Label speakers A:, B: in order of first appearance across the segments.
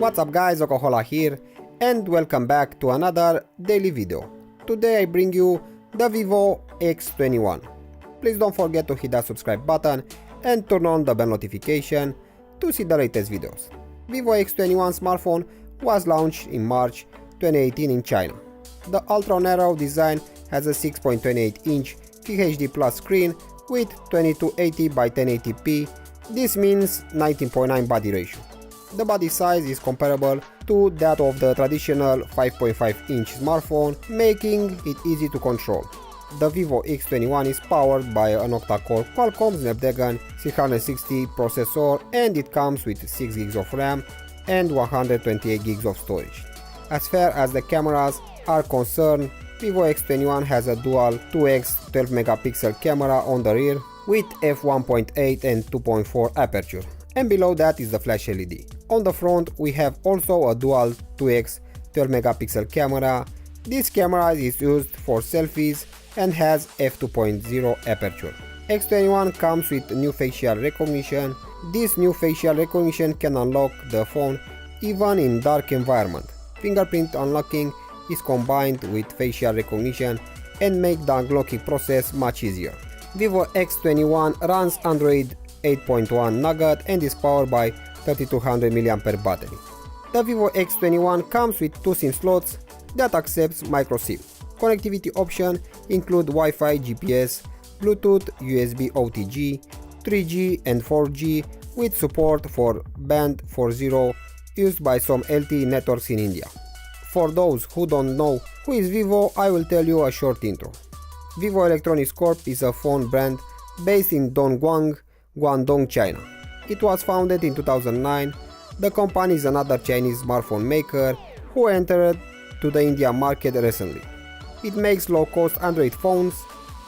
A: What's up guys, Okohola here and welcome back to another daily video. Today I bring you the Vivo X21. Please don't forget to hit that subscribe button and turn on the bell notification to see the latest videos. Vivo X21 smartphone was launched in March 2018 in China. The ultra-narrow design has a 6.28-inch QHD Plus screen with 2280 by 1080p. This means 19.9 body ratio. The body size is comparable to that of the traditional 5.5-inch smartphone, making it easy to control. The Vivo X21 is powered by an octa-core Qualcomm Snapdragon 660 processor and it comes with 6 GB of RAM and 128 GB of storage. As far as the cameras are concerned, Vivo X21 has a dual 2x 12 megapixel camera on the rear with f1.8 and 2.4 aperture, and below that is the flash LED. On the front we have also a dual 2x 12 megapixel camera. This camera is used for selfies and has f2.0 aperture. X21 comes with new facial recognition. This new facial recognition can unlock the phone even in dark environment. Fingerprint unlocking is combined with facial recognition and make the unlocking process much easier. Vivo X21 runs Android 8.1 Nougat and is powered by 3200 mAh battery. The Vivo X21 comes with 2 SIM slots that accepts micro SIM. Connectivity options include Wi-Fi, GPS, Bluetooth, USB OTG, 3G and 4G with support for band 4.0 used by some LTE networks in India. For those who don't know who is Vivo, I will tell you a short intro. Vivo Electronics Corp is a phone brand based in Dongguan, Guangdong, China. It was founded in 2009. The company is another Chinese smartphone maker who entered to the India market recently. It makes low-cost Android phones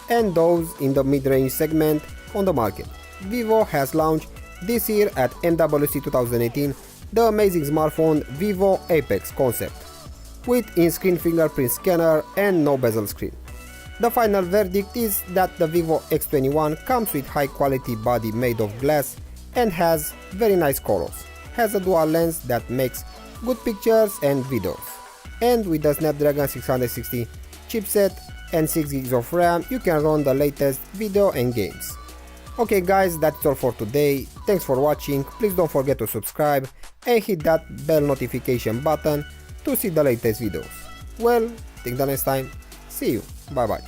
A: and those in the mid-range segment on the market. Vivo has launched this year at MWC 2018 the amazing smartphone Vivo Apex concept with in-screen fingerprint scanner and no bezel screen. The final verdict is that the Vivo X21 comes with high quality body made of glass and has very nice colors, has a dual lens that makes good pictures and videos, and with the Snapdragon 660 chipset and 6 GB of RAM you can run the latest video and games. Okay guys, that's all for today. Thanks for watching. Please don't forget to subscribe and hit that bell notification button to see the latest videos. Well, till the next time, see you, bye bye.